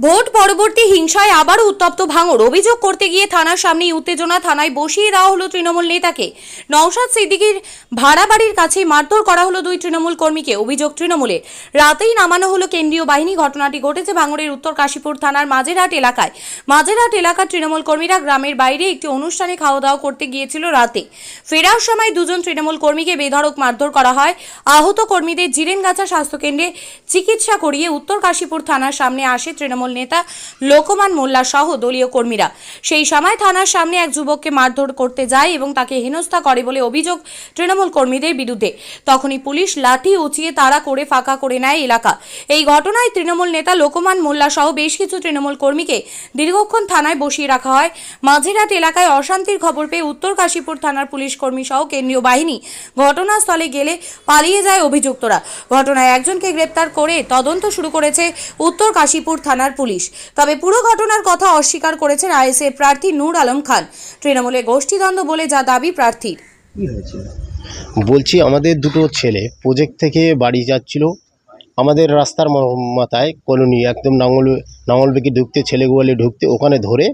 Vote পরবর্তী হিংসায় আবারও উত্তপ্ত ভাঙড়। অভিযোগ করতে গিয়ে থানার সামনেই উত্তেজনা। থানায় বসিয়ে দেওয়া হলো তৃণমূল নেতাকে। নওশাদ সিদ্দিকীর ভাড়া বাড়ির কাছেই মারধর করা হলো দুই তৃণমূল কর্মীকে। অভিযোগ তৃণমূলের। রাতেই নামানো হলো কেন্দ্রীয় বাহিনী। ঘটনাটি ঘটেছে ভাঙড়ের উত্তর কাশীপুর থানার মাঝেরহাট এলাকায়। মাঝেরহাট এলাকার তৃণমূল কর্মীরা গ্রামের বাইরে একটি অনুষ্ঠানে খাওয়া দাওয়া করতে গিয়েছিল। রাতে ফেরার সময় দুজন তৃণমূল কর্মীকে বেধড়ক মারধর করা হয়। আহত কর্মীদের জিরেনগাছা স্বাস্থ্যকেন্দ্রে চিকিৎসা করিয়ে উত্তর কাশীপুর থানার সামনে আসে তৃণমূল নেতা লোকমান মোল্লা সহ দলীয় কর্মীরা। সেই সময় থানার সামনে এক যুবককে মারধর করতে যায় এবং তাকে হেনস্থা করে বলে অভিযোগ তৃণমূল কর্মীদের বিরুদ্ধে। তখনই পুলিশ লাঠি উঁচিয়ে তাড়া করে ফাঁকা করে নেয় এলাকা। এই ঘটনায় তৃণমূল নেতা লোকমান মোল্লা সহ বেশ কিছু তৃণমূল কর্মীকে দীর্ঘক্ষণ থানায় বসিয়ে রাখা হয়। মাঝেরহাট এলাকায় অশান্তির খবর পেয়ে উত্তর কাশীপুর থানার পুলিশ কর্মী সহ কেন্দ্রীয় বাহিনী ঘটনাস্থলে গেলে পালিয়ে যায় অভিযুক্তরা। ঘটনায় একজনকে গ্রেপ্তার করে তদন্ত শুরু করেছে উত্তর কাশীপুর থানার পুলিশ। তবে পুরো ঘটনার কথা অস্বীকার করেছেন আইএসএফ প্রার্থী নূর আলম খান। তৃণমূলে গোষ্ঠীদ্বন্দ্ব বলে যা দাবি প্রার্থীর। বলছি, আমাদের দুটো ছেলে প্রজেক্ট থেকে বাড়ি যাচ্ছিল। আমাদের রাস্তার মাথায় কলোনি একদম নাঙ্গলবেগে ঢুকতে, ছেলেগুয়ালে ঢুকতে, ওখানে ধরে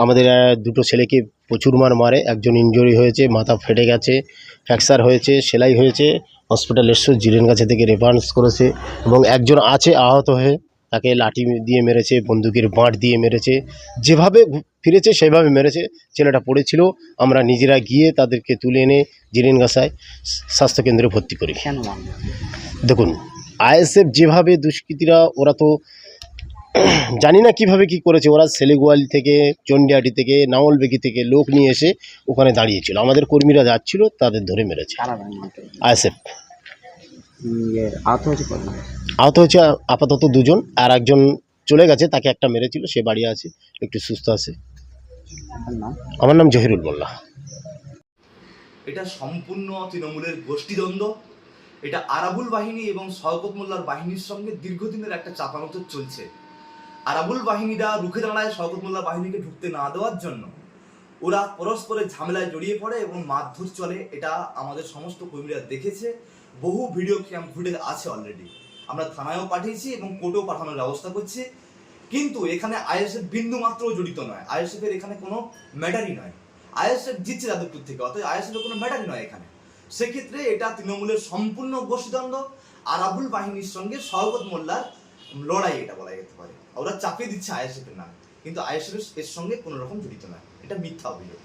আমাদের দুটো ছেলেকে প্রচুর মারে। একজন ইনজুরি হয়েছে, মাথা ফেটে গেছে, ফ্র্যাকচার হয়েছে, সেলাই হয়েছে, হসপিটাল এসে জিরেনগাছা থেকে রেফারেন্স করেছে। এবং একজন আছে আহত হয়ে, তাকে লাঠি দিয়ে মেরেছে, বন্দুকের বাঁট দিয়ে মেরেছে, যেভাবে ফিরেছে সেভাবে মেরেছে। ছেলেটা পড়েছিল, আমরা নিজেরা গিয়ে তাদেরকে তুলে এনে জিরেনগাছায় স্বাস্থ্যকেন্দ্রে ভর্তি করি। দেখুন, আইএসএফ যেভাবে দুষ্কৃতীরা, ওরা তো জানি না কিভাবে কি করেছে। ওরা সেলেগুয়ালি থেকে, চন্ডিয়াটি থেকে, নাঙ্গলবেগি থেকে লোক নিয়ে এসে ওখানে দাঁড়িয়েছিল। আমাদের কর্মীরা যাচ্ছিল, তাদের ধরে মেরেছে আইএসএফ। আহত হয়েছে আপাতত দুজন, আর একজন চলে গেছে, তাকে একটা মেরেছিল, সে বাড়ি আছে, একটু সুস্থ আছে। আমার নাম জহিরুল মোল্লা। এটা সম্পূর্ণ তৃণমূলের গোষ্ঠীদ্বন্দ্ব। এটা আরাবুল বাহিনী এবং শওকত মোল্লার বাহিনীর সঙ্গে দীর্ঘদিনের একটা চাপানোতর চলছে। আরাবুল বাহিনীরা রুখে দাঁড়ায় শওকত মোল্লার বাহিনীকে ঢুকতে না দেওয়ার জন্য। ওরা পরস্পরের ঝামেলায় জড়িয়ে পড়ে এবং মারধর চলে। এটা আমাদের সমস্ত কর্মীরা দেখেছে, বহু ভিডিও ক্যাম ফুটেজ আছে অলরেডি। আমরা থানায়ও পাঠিয়েছি এবং কোর্টেও পাঠানোর ব্যবস্থা করছি। কিন্তু এখানে আইএসএফ বিন্দু মাত্র জড়িত নয়। আইএসএফ এর এখানে কোনো ম্যাটারই নয়। আইএসএফ জিতছে যাদবপুর থেকে, অর্থাৎ আইএসএফ এর কোনো ম্যাটারই নয় এখানে। সেক্ষেত্রে এটা তৃণমূলের সম্পূর্ণ গোষ্ঠীদ্বন্দ্ব। আরাবুল বাহিনীর সঙ্গে শওকত মোল্লার লড়াই এটা বলা যেতে পারে। ওরা চাপিয়ে দিচ্ছে আইএসএফ এর নাম, কিন্তু আইএসএফ এর সঙ্গে কোনো রকম জড়িত নয়। এটা মিথ্যা অভিযোগ।